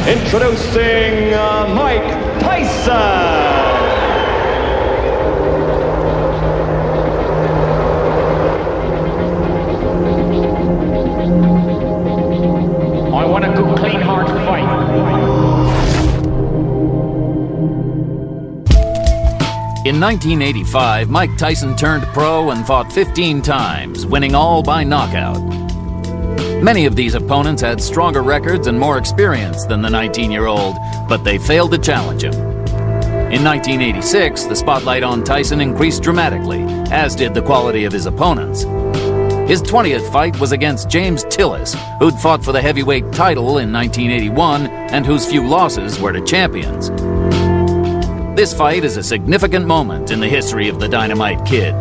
Introducing Mike Tyson. I want a good, clean, hard fight. In 1985, Mike Tyson turned pro and fought 15 times, winning all by knockout. Many of these opponents had stronger records and more experience than the 19-year-old, but they failed to challenge him. In 1986, the spotlight on Tyson increased dramatically, as did the quality of his opponents. His 20th fight was against James Tillis, who'd fought for the heavyweight title in 1981 and whose few losses were to champions. This fight is a significant moment in the history of the Dynamite Kid.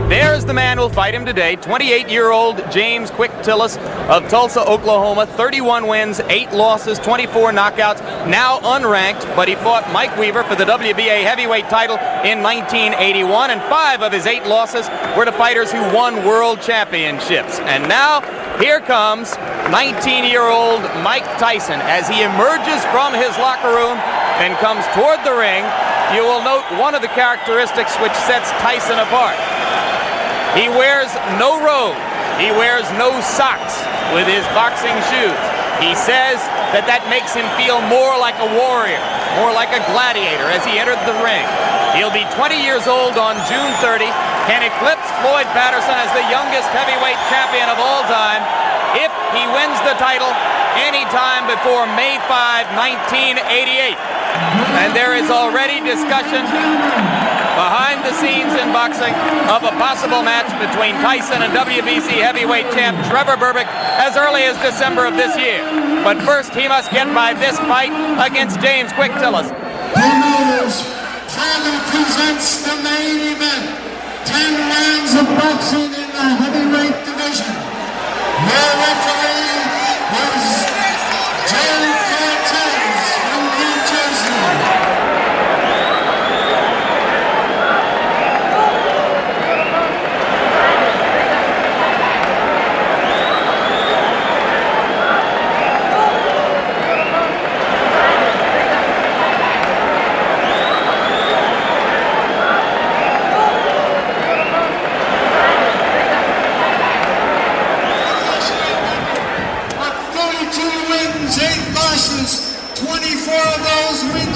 There's the man who'll fight him today, 28-year-old James "Quick" Tillis of Tulsa, Oklahoma. 31 wins, 8 losses, 24 knockouts, now unranked, but he fought Mike Weaver for the WBA heavyweight title in 1981, and 5 of his 8 losses were to fighters who won world championships. And now, here comes 19-year-old Mike Tyson as he emerges from his locker room and comes toward the ring. You will note one of the characteristics which sets Tyson apart. He wears no robe. He wears no socks with his boxing shoes. He says that makes him feel more like a warrior, more like a gladiator as he entered the ring. He'll be 20 years old on June 30, can eclipse Floyd Patterson as the youngest heavyweight champion of all time if he wins the title anytime before May 5, 1988. And there is already discussion behind the scenes in boxing of a possible match between Tyson and WBC heavyweight champ Trevor Berbick as early as December of this year. But first, he must get by this fight against James "Quick" Tillis. Promoters proudly presents the main event. 10 rounds of boxing in the heavyweight division. Your referee is Joe Cortez from New Jersey.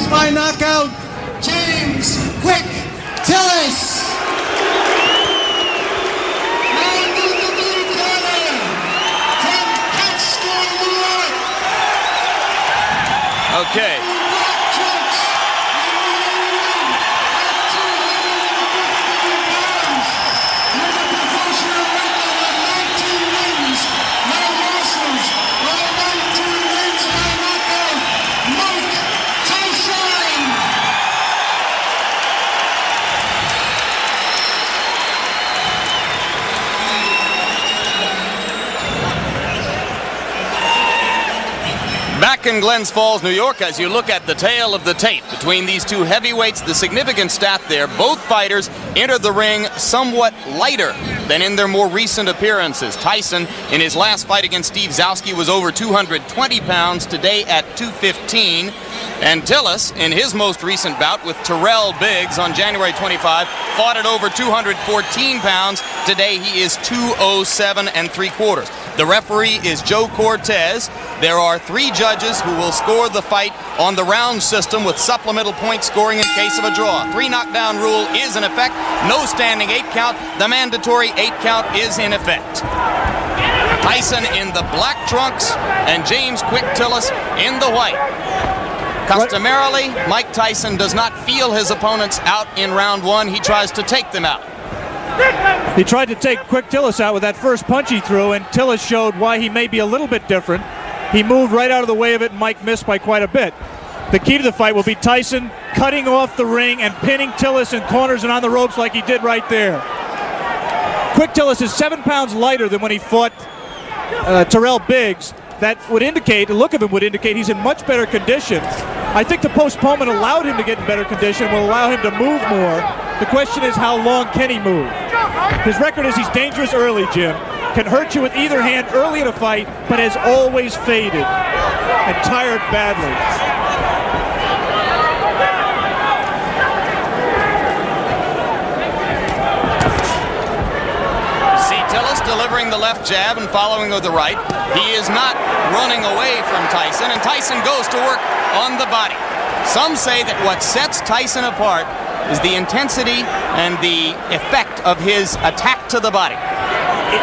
By knockout, James "Quick" Tillis. And in the blue corner, from Catskill, New York. Okay. Back in Glens Falls, New York, as you look at the tale of the tape between these two heavyweights, the significant stat there, both fighters entered the ring somewhat lighter than in their more recent appearances. Tyson, in his last fight against Steve Zowski, was over 220 pounds, today at 215. And Tillis, in his most recent bout with Terrell Biggs on January 25, fought at over 214 pounds. Today he is 207 3/4. The referee is Joe Cortez. There are 3 judges who will score the fight on the round system with supplemental point scoring in case of a draw. 3 knockdown rule is in effect. No standing 8 count. The mandatory 8 count is in effect. Tyson in the black trunks and James "Quick" Tillis in the white. Customarily, Mike Tyson does not feel his opponents out in round 1. He tries to take them out. He tried to take "Quick" Tillis out with that first punch he threw, and Tillis showed why he may be a little bit different. He moved right out of the way of it, and Mike missed by quite a bit. The key to the fight will be Tyson cutting off the ring and pinning Tillis in corners and on the ropes like he did right there. "Quick" Tillis is 7 pounds lighter than when he fought Terrell Biggs. That would indicate, the look of him would indicate he's in much better condition. I think the postponement allowed him to get in better condition, will allow him to move more. The question is, how long can he move? His record is he's dangerous early, Jim. can hurt you with either hand early in a fight, but has always faded and tired badly. See Tillis delivering the left jab and following with the right. He is not running away from Tyson, and Tyson goes to work on the body. Some say that what sets Tyson apart is the intensity and the effect of his attack to the body.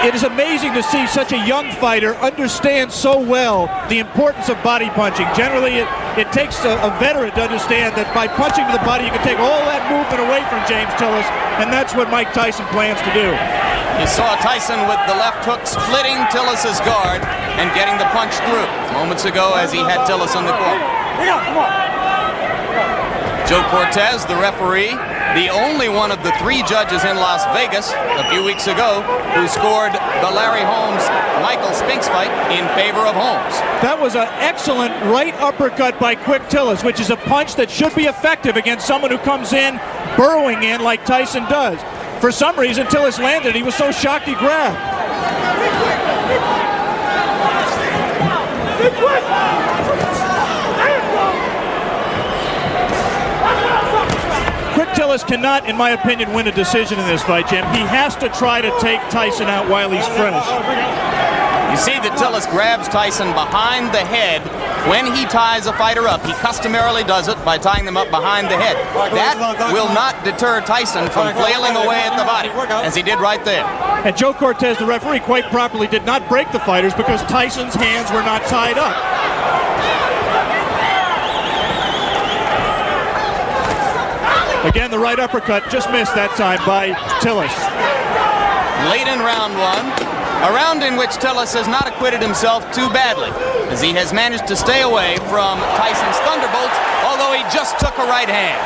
It is amazing to see such a young fighter understand so well the importance of body punching. Generally, it takes a veteran to understand that by punching to the body, you can take all that movement away from James Tillis, and that's what Mike Tyson plans to do. You saw Tyson with the left hook splitting Tillis' guard and getting the punch through moments ago as he had Tillis in the corner. Joe Cortez, the referee, the only one of the 3 judges in Las Vegas a few weeks ago who scored the Larry Holmes-Michael Spinks fight in favor of Holmes. That was an excellent right uppercut by Quick Tillis, which is a punch that should be effective against someone who comes in burrowing in like Tyson does. For some reason, Tillis landed. He was so shocked he grabbed. Quick Tillis cannot, in my opinion, win a decision in this fight, Jim. He has to try to take Tyson out while he's fresh. You see that Tillis grabs Tyson behind the head when he ties a fighter up. He customarily does it by tying them up behind the head. That will not deter Tyson from flailing away at the body, as he did right there. And Joe Cortez, the referee, quite properly did not break the fighters because Tyson's hands were not tied up. Again, the right uppercut just missed that time by Tillis. Late in round 1, a round in which Tillis has not acquitted himself too badly, as he has managed to stay away from Tyson's thunderbolts, although he just took a right hand.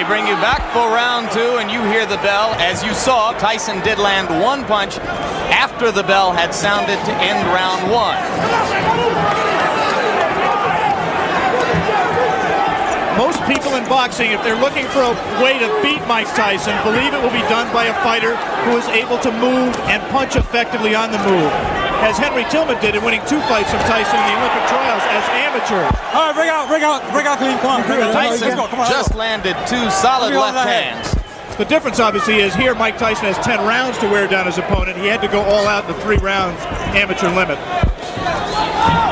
Bring you back for round 2, and you hear the bell. As you saw, Tyson did land 1 punch after the bell had sounded to end round 1. Most people in boxing, if they're looking for a way to beat Mike Tyson, believe it will be done by a fighter who is able to move and punch effectively on the move, as Henry Tillman did in winning 2 fights from Tyson in the Olympic trials as amateurs. All right, bring out, clean, come on. Tyson just landed 2 solid left hands. The difference, obviously, is here Mike Tyson has 10 rounds to wear down his opponent. He had to go all out in the 3 rounds amateur limit.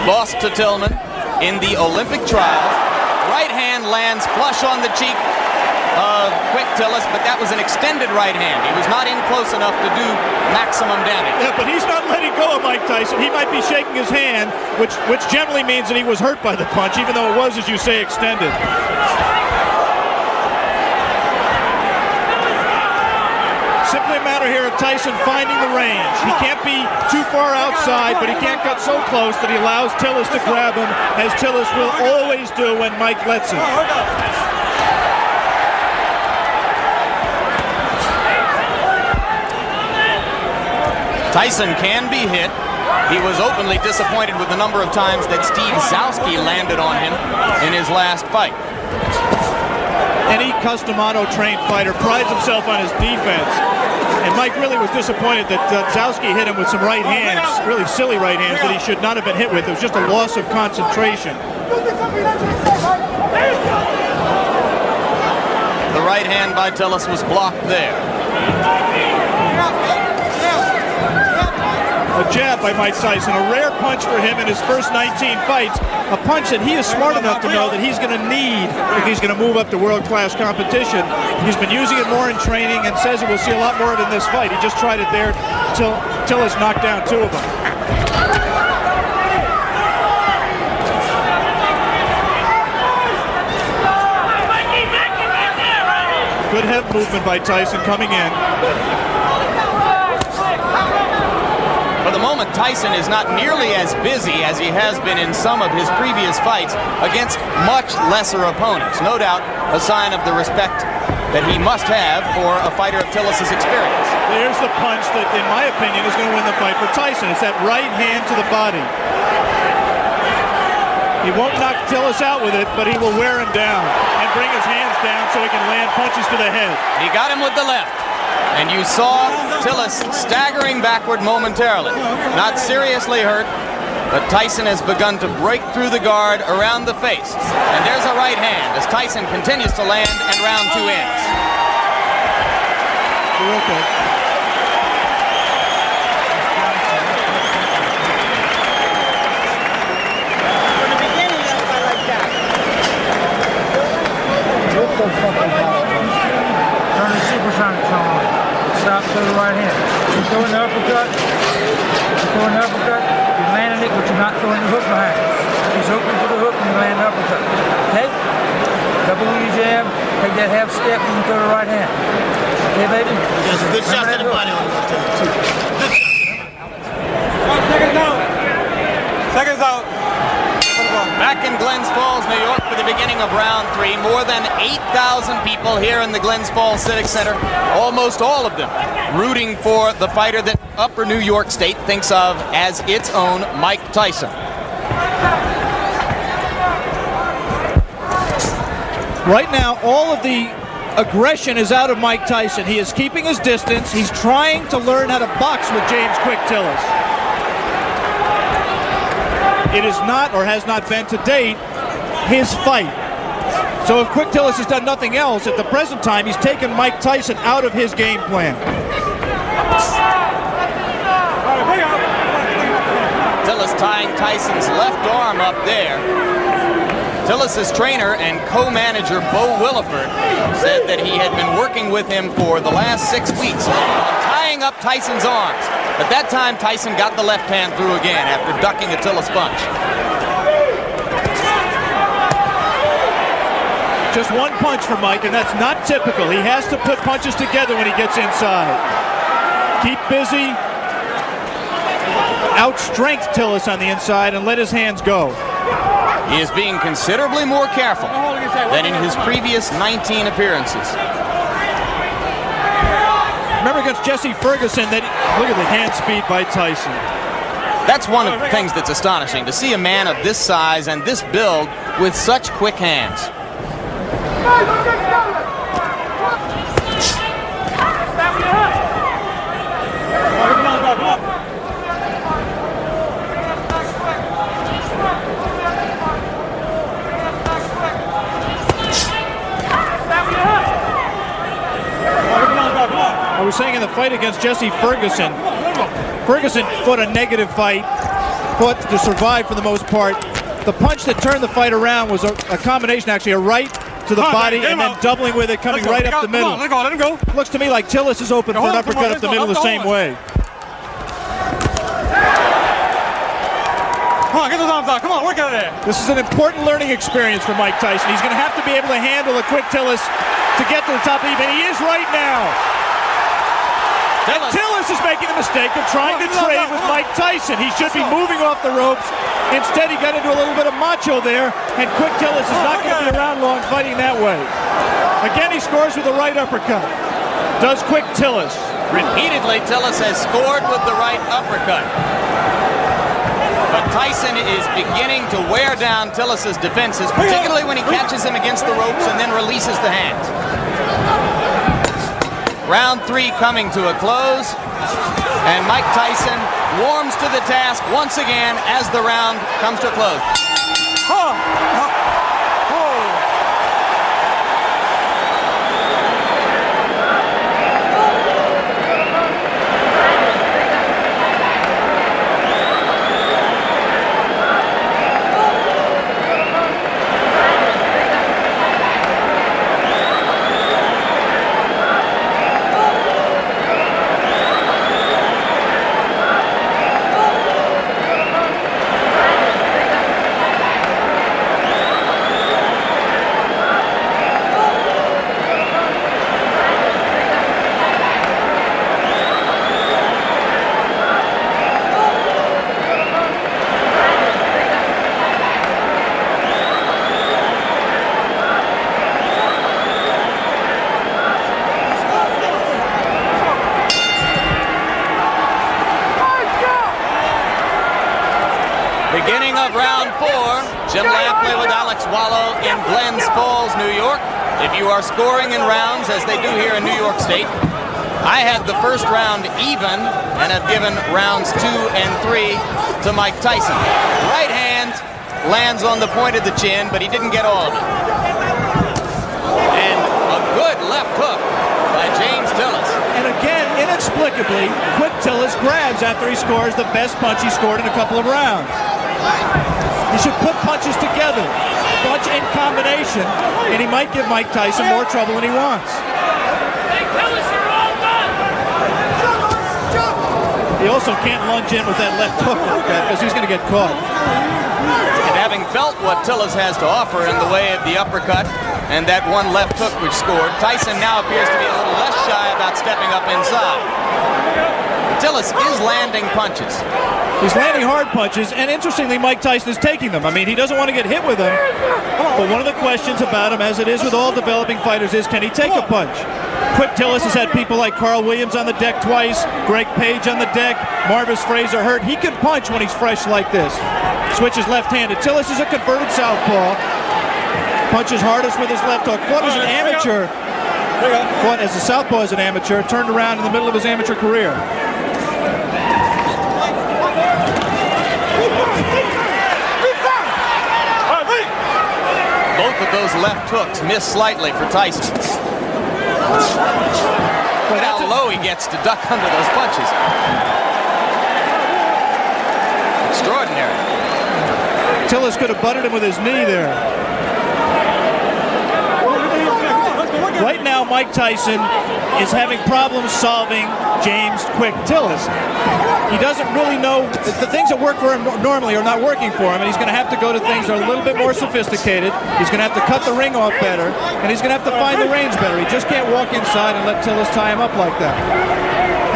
Lost to Tillman in the Olympic trials. Right hand lands flush on the cheek of Quick Tillis, but that was an extended right hand. He was not in close enough to do maximum damage. Yeah, but he's not letting go of Mike Tyson. He might be shaking his hand, which generally means that he was hurt by the punch, even though it was, as you say, extended. Simply a matter here of Tyson finding the range. He can't be too far outside, but he can't cut so close that he allows Tillis to grab him, as Tillis will always do when Mike lets him. Tyson can be hit. He was openly disappointed with the number of times that Steve Zowski landed on him in his last fight. Any custom auto-trained fighter prides himself on his defense. And Mike really was disappointed that Zowski hit him with some right hands, really silly right hands that he should not have been hit with. It was just a loss of concentration. The right hand by Tillis was blocked there. A jab by Mike Tyson, a rare punch for him in his first 19 fights. A punch that he is smart enough to know that he's going to need if he's going to move up to world-class competition. He's been using it more in training and says that we'll see a lot more of it in this fight. He just tried it there till Tillis knocked down 2 of them. Good head movement by Tyson coming in. For the moment, Tyson is not nearly as busy as he has been in some of his previous fights against much lesser opponents. No doubt a sign of the respect that he must have for a fighter of Tillis' experience. There's the punch that, in my opinion, is going to win the fight for Tyson. It's that right hand to the body. He won't knock Tillis out with it, but he will wear him down and bring his hands down so he can land punches to the head. He got him with the left. And you saw Tillis staggering backward momentarily. Not seriously hurt, but Tyson has begun to break through the guard around the face. And there's a right hand as Tyson continues to land and round 2 ends. You're okay. From the beginning, you don't fight like that. Turn the supersonic on. Stop to the right hand. You're throwing the uppercut. You're throwing the uppercut. You're landing it, but you're not throwing the hook behind it. He's hooking to the hook and you land the uppercut. Okay? Double your jab. Take that half step and you throw the right hand. Okay, baby? There's a good shot to the body on this too. Seconds out. Seconds out. Back in Glens Falls, New York for the beginning of round 3. More than 8,000 people here in the Glens Falls Civic Center. Almost all of them rooting for the fighter that Upper New York State thinks of as its own Mike Tyson. Right now, all of the aggression is out of Mike Tyson. He is keeping his distance. He's trying to learn how to box with James Quick Tillis. It is not, or has not been to date, his fight. So if Quick Tillis has done nothing else, at the present time, he's taken Mike Tyson out of his game plan. Tillis tying Tyson's left arm up there. Tillis' trainer and co-manager Bo Williford said that he had been working with him for the last 6 weeks on tying up Tyson's arms. But that time, Tyson got the left hand through again after ducking a Tillis punch. Just one punch for Mike, and that's not typical. He has to put punches together when he gets inside. Keep busy. Outstrength Tillis on the inside and let his hands go. He is being considerably more careful than in his previous 19 appearances. Remember against Jesse Ferguson, that look at the hand speed by Tyson. That's one of the things that's astonishing, to see a man of this size and this build with such quick hands. I was saying in the fight against Jesse Ferguson, Ferguson fought a negative fight, fought to survive for the most part. The punch that turned the fight around was a combination, actually, a right to the body and then doubling with it, coming right up the middle. Let him go. Looks to me like Tillis is open for an uppercut up the middle the same way. Come on, get those arms out. Come on, work out of there. This is an important learning experience for Mike Tyson. He's going to have to be able to handle a Quick Tillis to get to the top of the even. He is right now. Tillis is making the mistake of trying to trade with Mike Tyson. He should be moving off the ropes. Instead, he got into a little bit of macho there, and Quick Tillis is not going to be around long fighting that way. Again, he scores with the right uppercut. Does Quick Tillis. Repeatedly, Tillis has scored with the right uppercut. But Tyson is beginning to wear down Tillis' defenses, particularly when he catches him against the ropes and then releases the hands. Round 3 coming to a close, and Mike Tyson warms to the task once again as the round comes to a close. of round 4. Jim Lampley with Alex Wallow in Glens Falls, New York. If you are scoring in rounds, as they do here in New York State, I had the first round even and have given rounds 2 and 3 to Mike Tyson. Right hand lands on the point of the chin, but he didn't get all of it. And a good left hook by James Tillis. And again, inexplicably, Quick Tillis grabs after he scores the best punch he scored in a couple of rounds. He should put punches together, punch in combination, and he might give Mike Tyson more trouble than he wants. He also can't lunge in with that left hook like that because he's going to get caught. And having felt what Tillis has to offer in the way of the uppercut and that one left hook which scored, Tyson now appears to be a little less shy about stepping up inside. Tillis is landing punches. He's landing hard punches, and interestingly, Mike Tyson is taking them. I mean, he doesn't want to get hit with them, but one of the questions about him, as it is with all developing fighters, is can he take a punch? Quick Tillis has had people like Carl Williams on the deck twice, Greg Page on the deck, Marvis Fraser hurt. He can punch when he's fresh like this. Switches left-handed. Tillis is a converted southpaw. Punches hardest with his left hook. Fought as an amateur. Fought as a southpaw as an amateur. Turned around in the middle of his amateur career. Both of those left hooks miss slightly for Tyson. Look how low he gets to duck under those punches. Extraordinary. Tillis could have butted him with his knee there. Right now, Mike Tyson is having problems solving James Quick Tillis. He doesn't really know, the things that work for him normally are not working for him, and he's going to have to go to things that are a little bit more sophisticated. He's going to have to cut the ring off better, and he's going to have to find the range better. He just can't walk inside and let Tillis tie him up like that.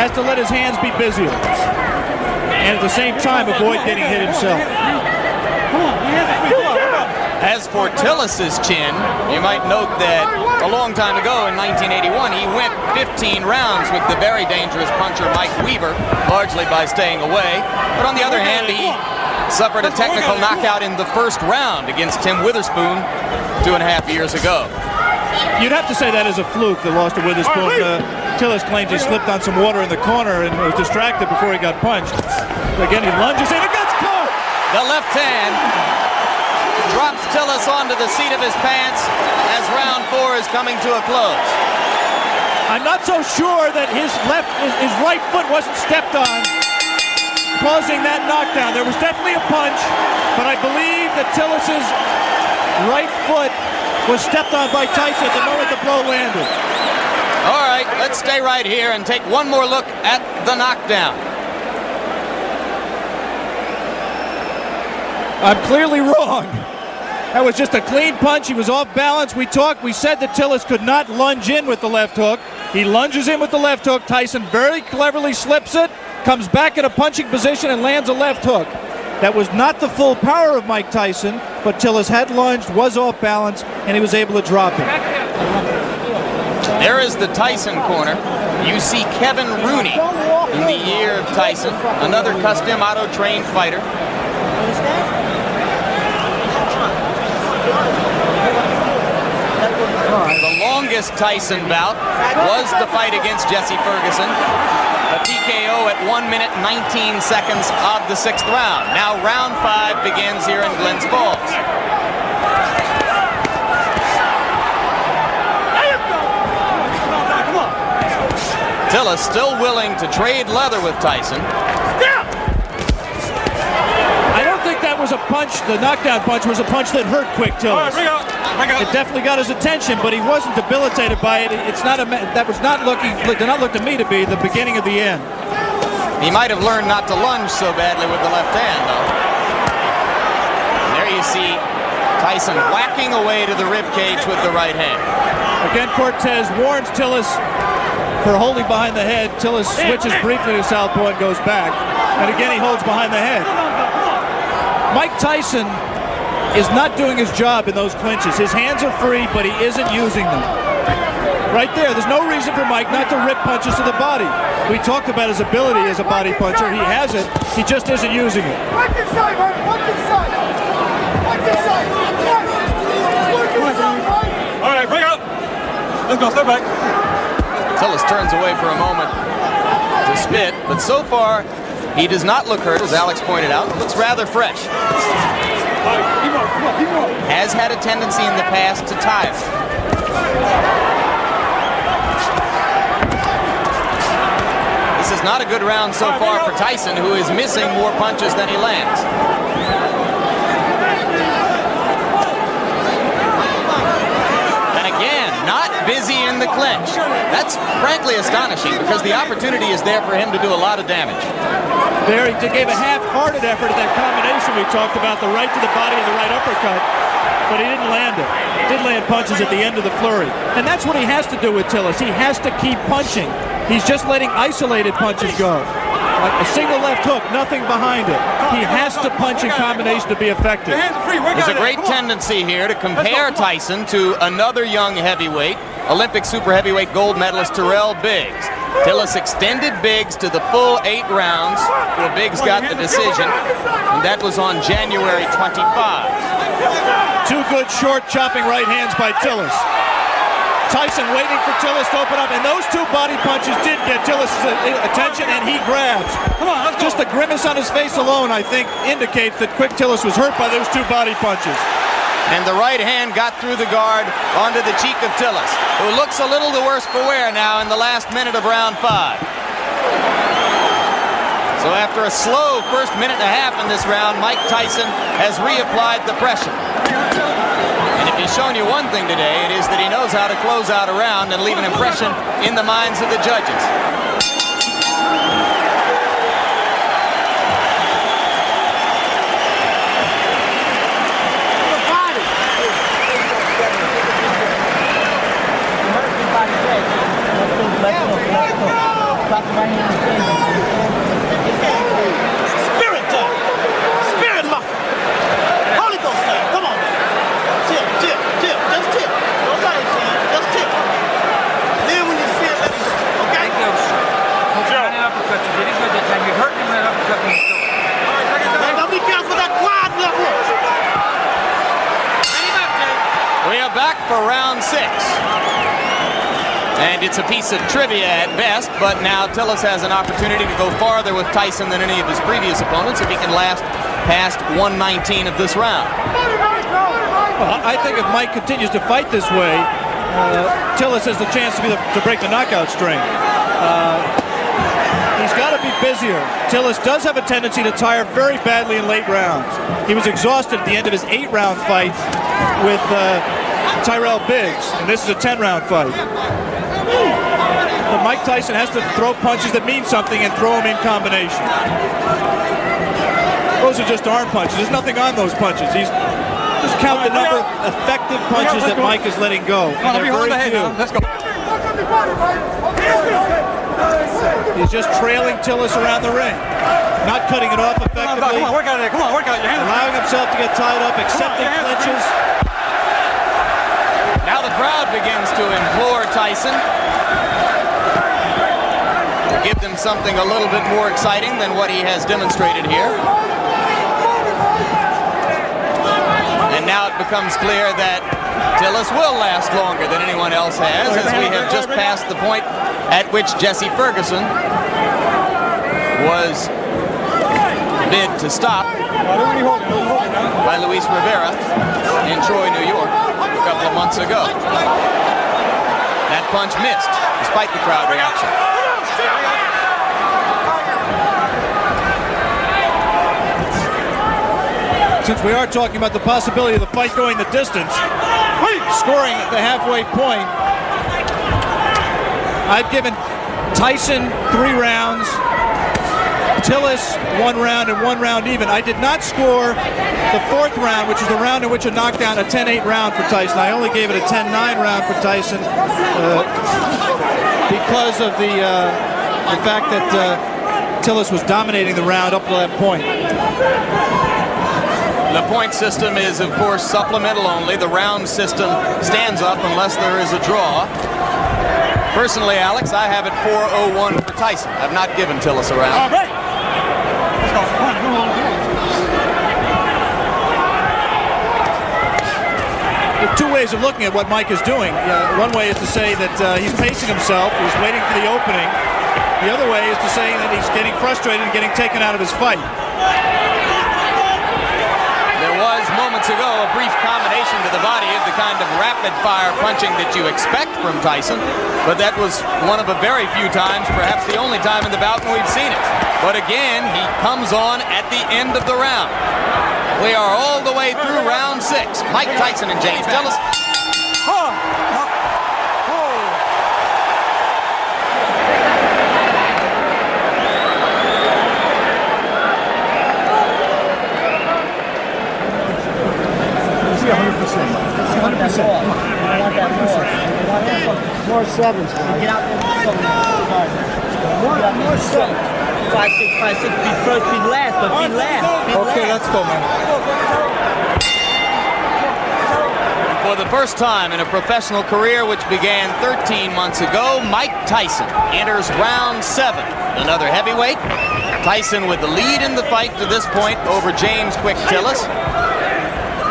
Has to let his hands be busier, and at the same time avoid getting hit himself. As for Tillis's chin, you might note that a long time ago in 1981, he went 15 rounds with the very dangerous puncher Mike Weaver, largely by staying away. But on the other hand, he suffered a technical knockout in the first round against Tim Witherspoon 2.5 years ago. You'd have to say that is a fluke, the loss to Witherspoon. Tillis claims he slipped on some water in the corner and was distracted before he got punched. Again, he lunges in and gets caught! The left hand drops Tillis onto the seat of his pants as round 4 is coming to a close. I'm not so sure that his right foot wasn't stepped on, causing that knockdown. There was definitely a punch, but I believe that Tillis's right foot was stepped on by Tyson at the moment the blow landed. All right, let's stay right here and take one more look at the knockdown. I'm clearly wrong. That was just a clean punch. He was off balance. We said that Tillis could not lunge in with the left hook. He lunges in with the left hook. Tyson very cleverly slips it, comes back in a punching position and lands a left hook. That was not the full power of Mike Tyson, but Tillis had lunged, was off balance, and he was able to drop it. There is the Tyson corner. You see Kevin Rooney in the year of Tyson, another custom auto-trained fighter. The longest Tyson bout was the fight against Jesse Ferguson. A TKO at 1 minute 19 seconds of the 6th round. Now round 5 begins here in Glens Falls. Tillis still willing to trade leather with Tyson. I don't think that was a punch. The knockdown punch was a punch that hurt Quick Tillis. It definitely got his attention, but he wasn't debilitated by it. It's not that was not looking. Did not look to me to be the beginning of the end. He might have learned not to lunge so badly with the left hand, though. And there you see Tyson whacking away to the rib cage with the right hand. Again, Cortez warns Tillis for holding behind the head. Tillis switches briefly to southpaw and goes back. And again, he holds behind the head. Mike Tyson is not doing his job in those clinches. His hands are free, but he isn't using them. Right there, there's no reason for Mike not to rip punches to the body. We talked about his ability as a body puncher. He has it. He just isn't using it. Watch inside, man. Watch inside. All right, bring up. Let's go, step back. Tillis turns away for a moment to spit, but so far he does not look hurt, as Alex pointed out. Looks rather fresh. Has had a tendency in the past to tire. This is not a good round so far for Tyson, who is missing more punches than he lands. And again, not busy in the clinch. That's frankly astonishing because the opportunity is there for him to do a lot of damage. There, he gave a half-hearted effort at that combination we talked about, the right to the body and the right uppercut, but he didn't land it. Did land punches at the end of the flurry. And that's what he has to do with Tillis. He has to keep punching. He's just letting isolated punches go. Like a single left hook, nothing behind it. He has to punch in combination to be effective. There's a great tendency here to compare Tyson to another young heavyweight, Olympic super heavyweight gold medalist Terrell Biggs. Tillis extended Biggs to the full 8 rounds where Biggs got the decision, and that was on January 25. Two good short chopping right hands by Tillis. Tyson waiting for Tillis to open up, and those two body punches did get Tillis' attention, and he grabs. Just the grimace on his face alone, I think, indicates that Quick Tillis was hurt by those two body punches. And the right hand got through the guard onto the cheek of Tillis, who looks a little the worse for wear now in the last minute of round 5. So after a slow first minute and a half in this round, Mike Tyson has reapplied the pressure. And if he's shown you one thing today, it is that he knows how to close out a round and leave an impression in the minds of the judges. Spirit time. Spirit muscle. Holy Ghost time. Come on. Tip. Just tip. Don't let it change. Just tip. Then when you see it, let it go. Okay? You hurt him with that uppercut. Now, don't be careful with that wide left hook. We are back for round 6. And it's a piece of trivia at best, but now Tillis has an opportunity to go farther with Tyson than any of his previous opponents if he can last past 119 of this round. Well, I think if Mike continues to fight this way, Tillis has the chance to break the knockout string. He's got to be busier. Tillis does have a tendency to tire very badly in late rounds. He was exhausted at the end of his 8-round fight with Terrell Biggs, and this is a 10-round fight. But Mike Tyson has to throw punches that mean something and throw them in combination. Those are just arm punches. There's nothing on those punches. He's just count the number of effective punches that Mike is letting go. And they're very few. Let's go. He's just trailing Tillis around the ring, not cutting it off effectively. Come on, work out of there. Come on, work out. Your hands. Allowing himself to get tied up, accepting clinches. Now the crowd begins to implore Tyson to give them something a little bit more exciting than what he has demonstrated here. And now it becomes clear that Tillis will last longer than anyone else has, as we have just passed the point at which Jesse Ferguson was bid to stop by Luis Rivera in Troy, New York, a couple of months ago. That punch missed, despite the crowd reaction. Since we are talking about the possibility of the fight going the distance, scoring at the halfway point, I've given Tyson 3 rounds, Tillis 1 round, and 1 round even. I did not score the 4th round, which is the round in which a knockdown, a 10-8 round for Tyson. I only gave it a 10-9 round for Tyson because of the fact that Tillis was dominating the round up to that point. The point system is, of course, supplemental only. The round system stands up unless there is a draw. Personally, Alex, I have it 4-0-1 for Tyson. I've not given Tillis a round. All right. Let's go. Come on, There are two ways of looking at what Mike is doing. One way is to say that he's pacing himself, he's waiting for the opening. The other way is to say that he's getting frustrated and getting taken out of his fight. There was moments ago a brief combination to the body of the kind of rapid-fire punching that you expect from Tyson, but that was one of a very few times, perhaps the only time in the bout when we've seen it. But again, he comes on at the end of the round. We are all the way through round 6. Mike Tyson and James Tillis. More sevens. Get out there. More sevens. 5, 6, 5, 6. Be first, be last, but be last. Okay, let's go, man. For the first time in a professional career, which began 13 months ago, Mike Tyson enters round 7. Another heavyweight. Tyson with the lead in the fight to this point over James Quick Tillis,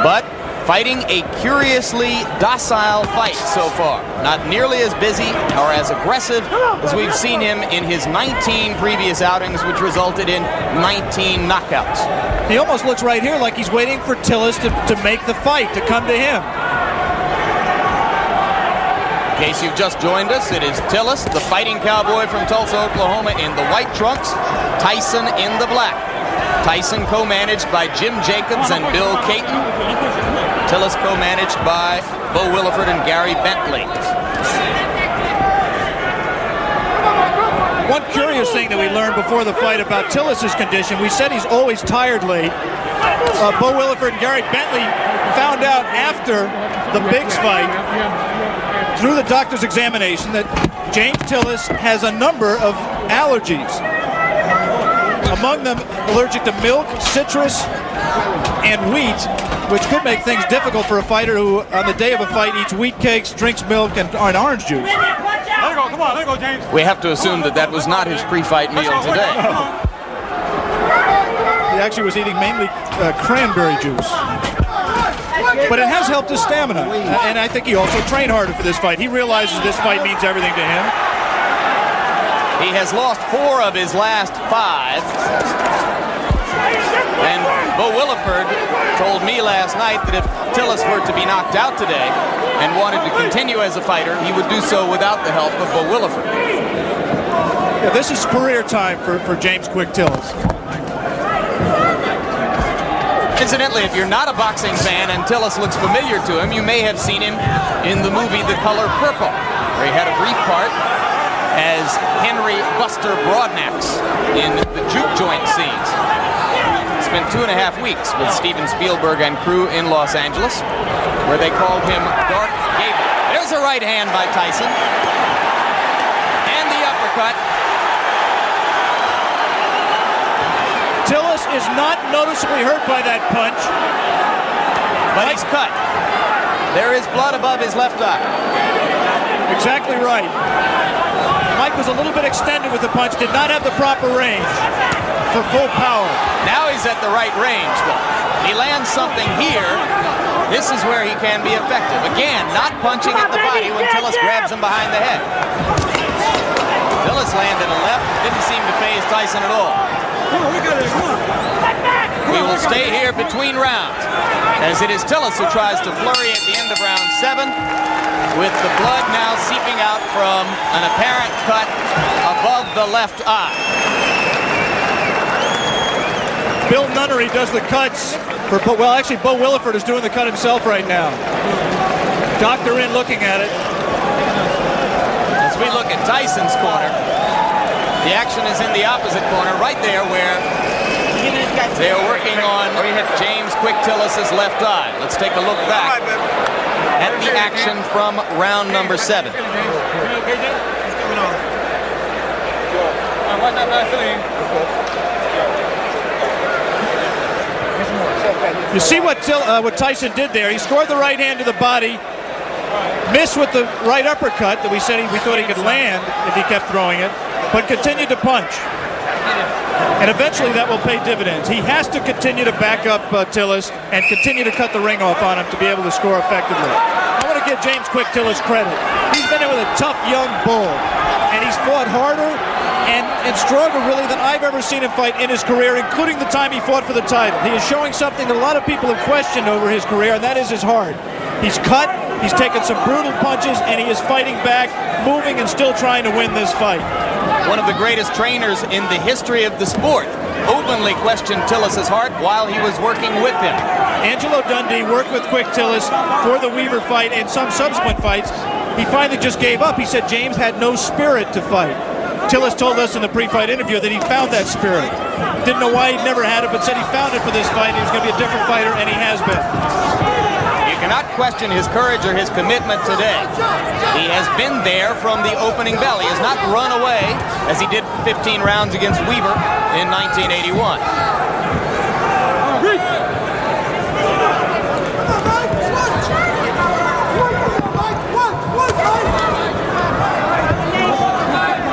but fighting a curiously docile fight so far. Not nearly as busy or as aggressive as we've seen him in his 19 previous outings, which resulted in 19 knockouts. He almost looks right here like he's waiting for Tillis to make the fight, to come to him. In case you've just joined us, it is Tillis, the fighting cowboy from Tulsa, Oklahoma, in the white trunks, Tyson in the black. Tyson co-managed by Jim Jacobs and Bill Caton. Tillis co-managed by Bo Williford and Gary Bentley. One curious thing that we learned before the fight about Tillis' condition, we said he's always tired late. Bo Williford and Gary Bentley found out after the Biggs fight, through the doctor's examination, that James Tillis has a number of allergies. Among them, allergic to milk, citrus, and wheat, which could make things difficult for a fighter who, on the day of a fight, eats wheat cakes, drinks milk, and orange juice. Let it go. Come on, let it go, James. We have to assume that that was not his pre-fight meal today. He actually was eating mainly cranberry juice. But it has helped his stamina, and I think he also trained harder for this fight. He realizes this fight means everything to him. He has lost 4 of his last 5. And Bo Williford told me last night that if Tillis were to be knocked out today and wanted to continue as a fighter, he would do so without the help of Bo Williford. Yeah, this is career time for James Quick Tillis. Incidentally, if you're not a boxing fan and Tillis looks familiar to him, you may have seen him in the movie The Color Purple, where he had a brief part as Henry Buster Broadnax in the juke joint scenes. Spent 2.5 weeks with Steven Spielberg and crew in Los Angeles, where they called him Dark Gable. There's a right hand by Tyson. And the uppercut. Tillis is not noticeably hurt by that punch. But he's cut. There is blood above his left eye. Exactly right. Mike was a little bit extended with the punch, did not have the proper range for full power. Now he's at the right range, though. He lands something here. This is where he can be effective. Again, not punching at the body when Tillis grabs him behind the head. Tillis landed a left, didn't seem to faze Tyson at all. We will stay here between rounds, as it is Tillis who tries to flurry at the end of round 7, with the blood now seeping out from an apparent cut above the left eye. Bill Nunnery does the cuts for, well, actually Bo Williford is doing the cut himself right now. Doctor in looking at it. As we look at Tyson's corner, the action is in the opposite corner, right there where they are working on James Quick Tillis' left eye. Let's take a look back at the action from round number 7. You see what Tyson did there. He scored the right hand to the body, missed with the right uppercut that we thought he could land if he kept throwing it, but continued to punch. And eventually that will pay dividends. He has to continue to back up Tillis and continue to cut the ring off on him to be able to score effectively. I want to give James Quick Tillis credit. He's been in with a tough young bull, and he's fought harder and stronger really than I've ever seen him fight in his career, including the time he fought for the title. He is showing something that a lot of people have questioned over his career, and that is his heart. He's cut, he's taken some brutal punches, and he is fighting back, moving and still trying to win this fight. One of the greatest trainers in the history of the sport openly questioned Tillis' heart while he was working with him. Angelo Dundee worked with Quick Tillis for the Weaver fight and some subsequent fights. He finally just gave up. He said James had no spirit to fight. Tillis told us in the pre-fight interview that he found that spirit. Didn't know why he'd never had it, but said he found it for this fight. He was going to be a different fighter, and he has been. You cannot question his courage or his commitment today. He has been there from the opening bell. He has not run away as he did 15 rounds against Weaver in 1981.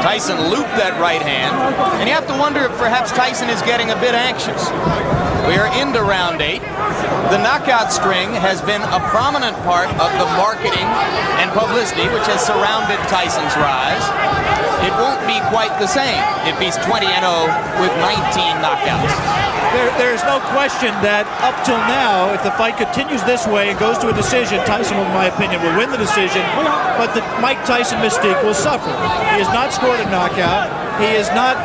Tyson looped that right hand, and you have to wonder if perhaps Tyson is getting a bit anxious. We are into round 8. The knockout string has been a prominent part of the marketing and publicity which has surrounded Tyson's rise. It won't be quite the same if he's 20-0 with 19 knockouts. There's no question that up till now, if the fight continues this way and goes to a decision, Tyson, in my opinion, will win the decision, but the Mike Tyson mystique will suffer. He has not scored a knockout. He has not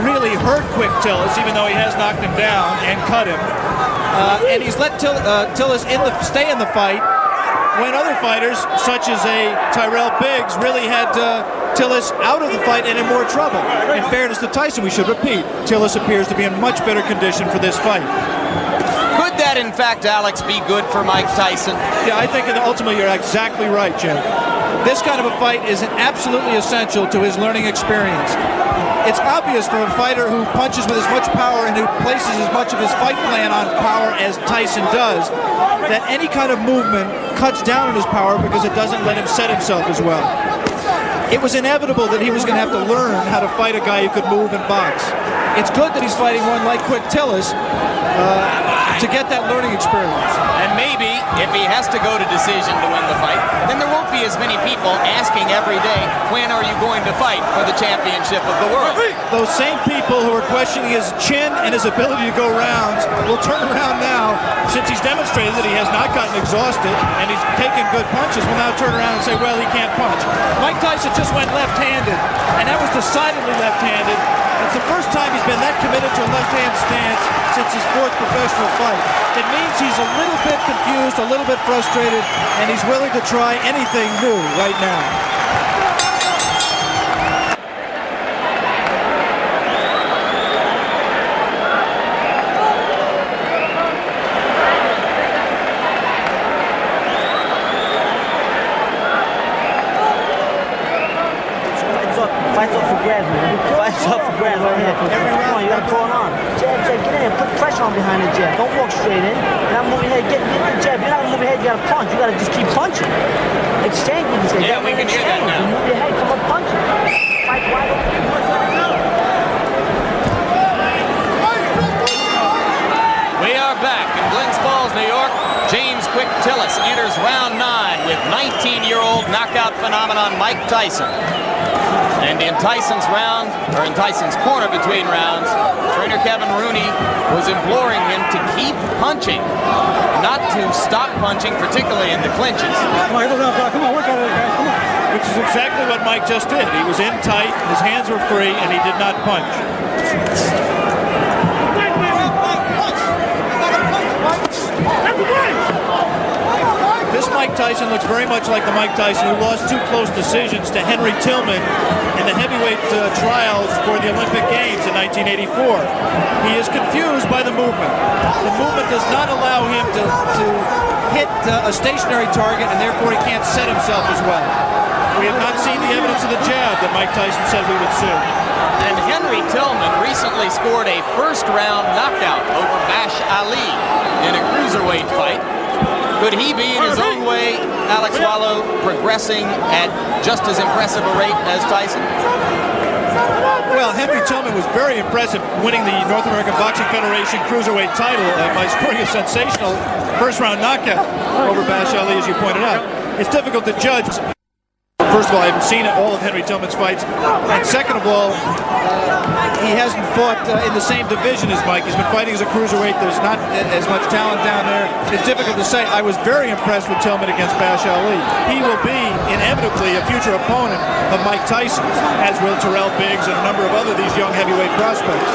really hurt Quick Tillis, even though he has knocked him down and cut him. And he's let Tillis stay in the fight when other fighters, such as a Tyrell Biggs, really had Tillis out of the fight and in more trouble. In fairness to Tyson, we should repeat, Tillis appears to be in much better condition for this fight. Could that, in fact, Alex, be good for Mike Tyson? Yeah, I think ultimately you're exactly right, Jay. This kind of a fight is absolutely essential to his learning experience. It's obvious for a fighter who punches with as much power and who places as much of his fight plan on power as Tyson does, that any kind of movement cuts down on his power because it doesn't let him set himself as well. It was inevitable that he was going to have to learn how to fight a guy who could move and box. It's good that he's fighting one like Quick Tillis to get that learning experience. And maybe if he has to go to decision to win the fight, then there won't be as many people asking every day, when are you going to fight for the championship of the world? Those same people who are questioning his chin and his ability to go rounds will turn around now, since he's demonstrated that he has not gotten exhausted and he's taken good punches, will now turn around and say, well, he can't punch. Mike Tyson just went left-handed, and that was decidedly left-handed. It's the first time he's been that committed to a left-hand stance since his 4th professional fight. It means he's a little bit confused, a little bit frustrated, and he's willing to try anything new right now. Fights up for grabs, man. Fights up for grabs right here. Come on, you gotta pull it on. Jab, get in. Put pressure on behind the jab. Don't walk straight in. You're not moving your head. Get the jab. You're not gonna move your head. You gotta punch. You gotta just keep punching. Exchange with this guy. Yeah, we can hear that now. You move your head. Come up, punch it. Fight wide open. We are back in Glens Falls, New York. James Quick Tillis enters round 9 with 19-year-old knockout phenomenon Mike Tyson. And in Tyson's round, or in Tyson's corner between rounds, trainer Kevin Rooney was imploring him to keep punching, not to stop punching, particularly in the clinches. Come on, work out of it, guys. Come on. Which is exactly what Mike just did. He was in tight, his hands were free, and he did not punch. This Mike Tyson looks very much like the Mike Tyson who lost 2 close decisions to Henry Tillman in the heavyweight trials for the Olympic Games in 1984. He is confused by the movement. The movement does not allow him to hit a stationary target, and therefore he can't set himself as well. We have not seen the evidence of the jab that Mike Tyson said we would see. And Henry Tillman recently scored a first-round knockout over Bash Ali in a cruiserweight fight. Could he be, in his own way, Alex Wallow, progressing at just as impressive a rate as Tyson? Well, Henry Tillman was very impressive winning the North American Boxing Federation Cruiserweight title by scoring a sensational first-round knockout over Bash Ali, as you pointed out. It's difficult to judge. First of all, I haven't seen all of Henry Tillman's fights. And second of all, he hasn't fought in the same division as Mike. He's been fighting as a cruiserweight. There's not as much talent down there. It's difficult to say. I was very impressed with Tillman against Bash Ali. He will be inevitably a future opponent of Mike Tyson, as will Terrell Biggs and a number of other these young heavyweight prospects.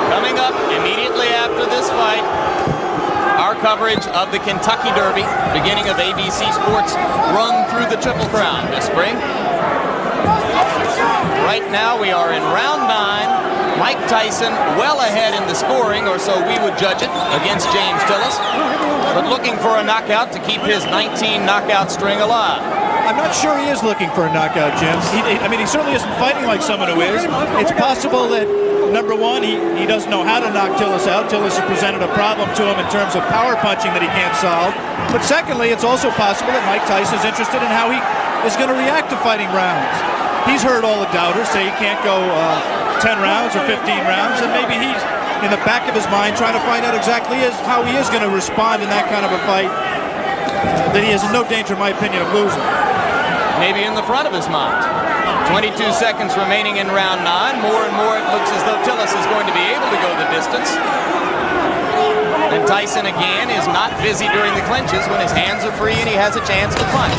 Coming up immediately after this fight, our coverage of the Kentucky Derby, beginning of ABC Sports, run through the Triple Crown this spring. Right now we are in round 9. Mike Tyson well ahead in the scoring, or so we would judge it, against James Tillis, but looking for a knockout to keep his 19 knockout string alive. I'm not sure he is looking for a knockout, Jim. He certainly isn't fighting like someone who is. It's possible that, number one, he doesn't know how to knock Tillis out. Tillis has presented a problem to him in terms of power punching that he can't solve. But secondly, it's also possible that Mike Tyson is interested in how he is going to react to fighting rounds. He's heard all the doubters say he can't go 10 rounds or 15 rounds, and maybe he's in the back of his mind trying to find out exactly how he is going to respond in that kind of a fight that he is in no danger, in my opinion, of losing. Maybe in the front of his mind. 22 seconds remaining in round 9. More and more it looks as though Tillis is going to be able to go the distance. And Tyson again is not busy during the clinches when his hands are free and he has a chance to punch.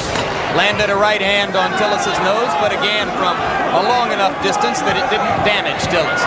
Landed a right hand on Tillis' nose, but again from a long enough distance that it didn't damage Tillis.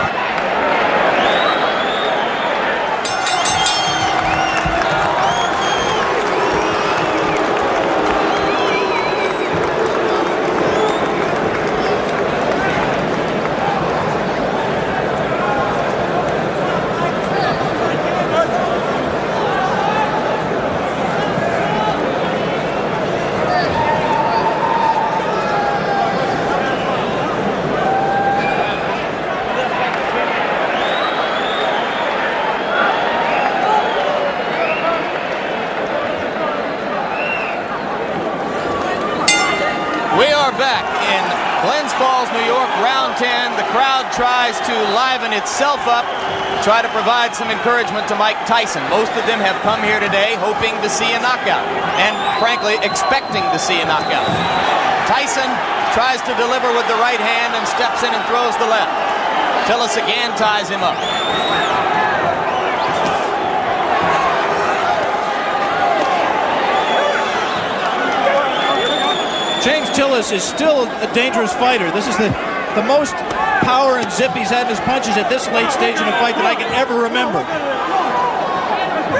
Back in Glens Falls, New York, round 10. The crowd tries to liven itself up, try to provide some encouragement to Mike Tyson. Most of them have come here today hoping to see a knockout and, frankly, expecting to see a knockout. Tyson tries to deliver with the right hand and steps in and throws the left. Tillis again ties him up. James Tillis is still a dangerous fighter. This is the most power and zip he's had in his punches at this late stage in a fight that I can ever remember.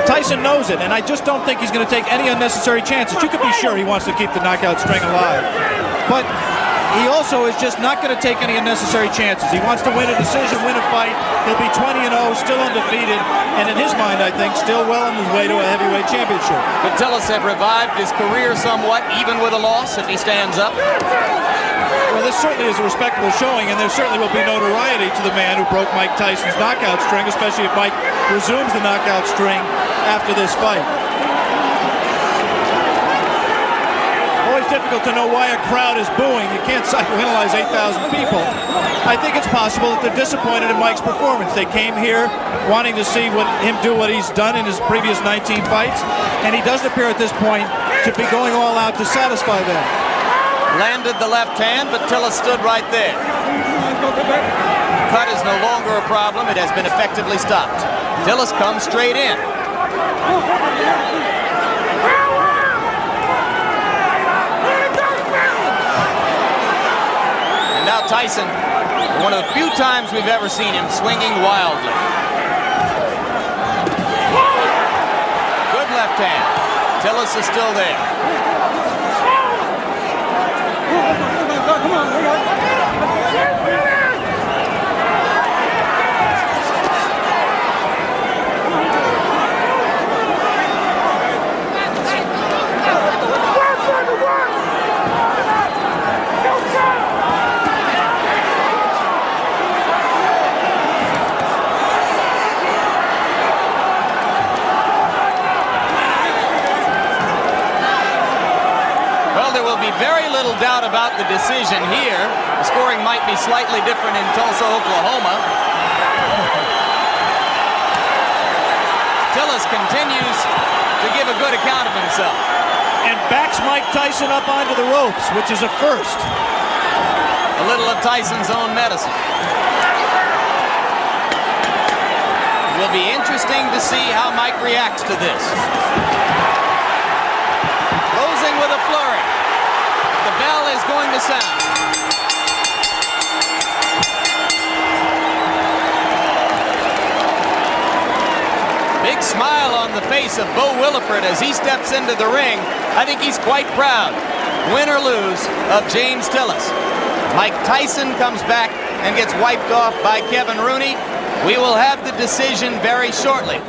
Tyson knows it, and I just don't think he's going to take any unnecessary chances. You can be sure he wants to keep the knockout string alive. But he also is just not going to take any unnecessary chances. He wants to win a decision, win a fight. He'll be 20-0, still undefeated, and in his mind, I think, still well on his way to a heavyweight championship. Could Tillis have revived his career somewhat, even with a loss, if he stands up? Well, this certainly is a respectable showing, and there certainly will be notoriety to the man who broke Mike Tyson's knockout string, especially if Mike resumes the knockout string after this fight. Always difficult to know why a crowd is booing. You can't psychoanalyze 8,000 people. I think it's possible that they're disappointed in Mike's performance. They came here wanting to see him do what he's done in his previous 19 fights, and he doesn't appear at this point to be going all out to satisfy them. Landed the left hand, but Tillis stood right there. Cut is no longer a problem. It has been effectively stopped. Tillis comes straight in. And now Tyson, one of the few times we've ever seen him swinging wildly. Good left hand. Tillis is still there. Come on, Well, there will be very little doubt about the decision here. The scoring might be slightly different in Tulsa, Oklahoma. Tillis continues to give a good account of himself. And backs Mike Tyson up onto the ropes, which is a first. A little of Tyson's own medicine. It will be interesting to see how Mike reacts to this. Closing with a flurry. The bell is going to sound. Big smile on the face of Bo Williford as he steps into the ring. I think he's quite proud, win or lose, of James Tillis. Mike Tyson comes back and gets wiped off by Kevin Rooney. We will have the decision very shortly.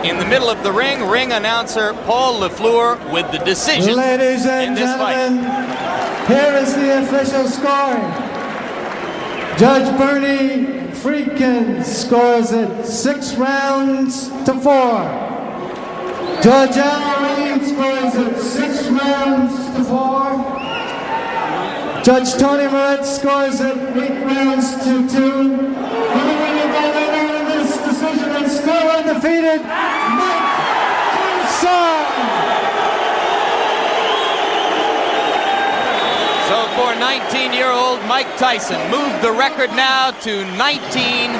In the middle of the ring announcer Paul LaFleur with the decision. Ladies and gentlemen, here is the official score. Judge Bernie Friedkin scores it 6 rounds to 4. Judge Al Reed scores it 6 rounds to 4. Judge Tony Moretz scores it 8 rounds to 2. This decision is still undefeated, Mike Tyson. So for 19-year-old Mike Tyson, moved the record now to 19,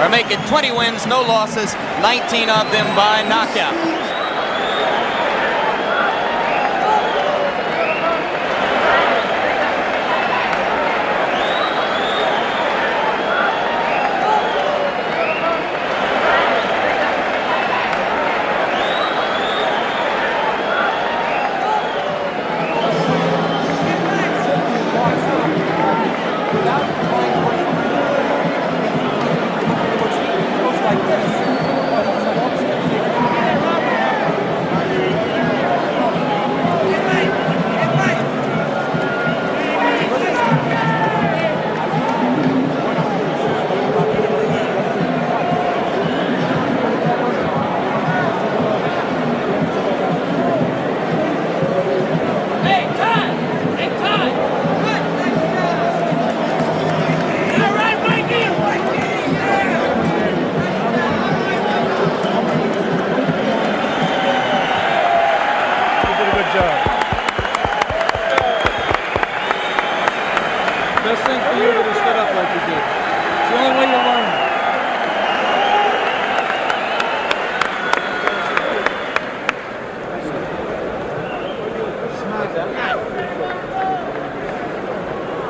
or make it 20 wins, no losses, 19 of them by knockout. Best thing for you to stood up like you did. It's the only way you learn.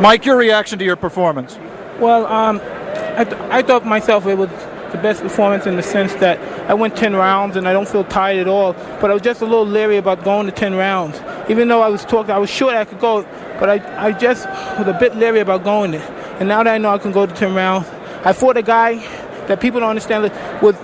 Mike, your reaction to your performance? Well, I thought myself it was the best performance in the sense that I went 10 rounds and I don't feel tired at all. But I was just a little leery about going to 10 rounds. Even though I was sure I could go, but I just was a bit leery about going there. And now that I know I can go to 10 rounds, I fought a guy that people don't understand was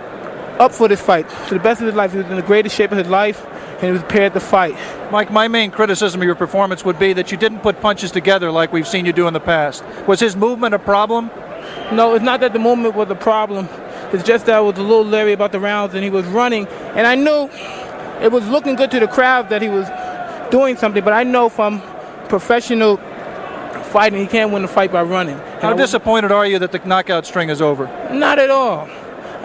up for this fight. To the best of his life, he was in the greatest shape of his life, and he was prepared to fight. Mike, my main criticism of your performance would be that you didn't put punches together like we've seen you do in the past. Was his movement a problem? No, it's not that the movement was a problem. It's just that I was a little leery about the rounds, and he was running. And I knew it was looking good to the crowd that he was doing something, but I know from professional fighting, he can't win a fight by running. How disappointed are you that the knockout string is over? Not at all.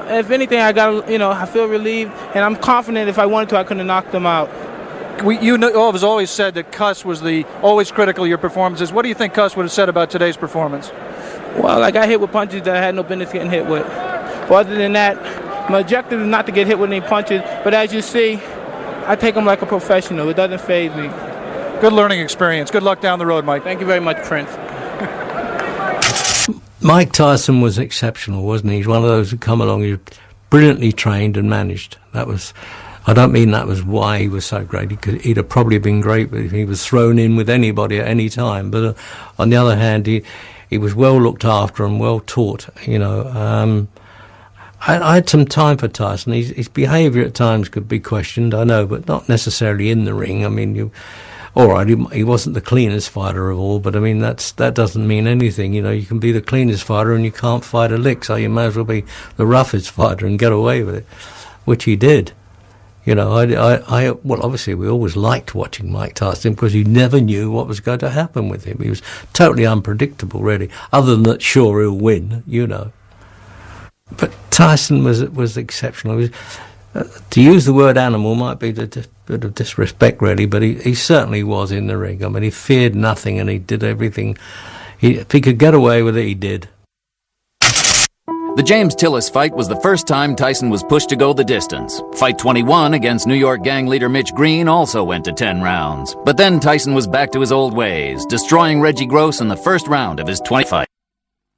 If anything, I feel relieved, and I'm confident if I wanted to, I could have knocked them out. You have always said that Cuss was always critical of your performances. What do you think Cuss would have said about today's performance? Well, I got hit with punches that I had no business getting hit with. But other than that, my objective is not to get hit with any punches, but as you see, I take them like a professional. It doesn't faze me. Good learning experience. Good luck down the road, Mike. Thank you very much, Prince. Mike Tyson was exceptional, wasn't he? He's one of those who come along, he's brilliantly trained and managed. I don't mean that was why he was so great. He'd have probably been great if he was thrown in with anybody at any time. But on the other hand, he was well looked after and well taught, I had some time for Tyson. His behaviour at times could be questioned, I know, but not necessarily in the ring. I mean, all right, he wasn't the cleanest fighter of all, but I mean, that doesn't mean anything. You know, you can be the cleanest fighter and you can't fight a lick, so you may as well be the roughest fighter and get away with it, which he did. You know, well, obviously we always liked watching Mike Tyson because you never knew what was going to happen with him. He was totally unpredictable, really, other than that, sure, he'll win, you know. But Tyson was exceptional. He was, to use the word animal might be a bit of disrespect, really, but he certainly was in the ring. I mean, he feared nothing and he did everything. If he could get away with it, he did. The James Tillis fight was the first time Tyson was pushed to go the distance. Fight 21 against New York gang leader Mitch Green also went to 10 rounds. But then Tyson was back to his old ways, destroying Reggie Gross in the first round of his 20 fight.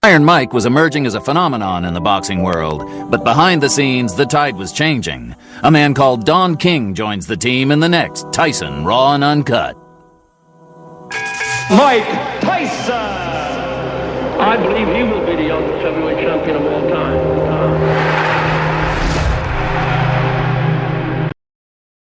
Iron Mike was emerging as a phenomenon in the boxing world, but behind the scenes, the tide was changing. A man called Don King joins the team in the next Tyson Raw and Uncut. Mike Tyson! I believe he will be the youngest heavyweight champion of all time.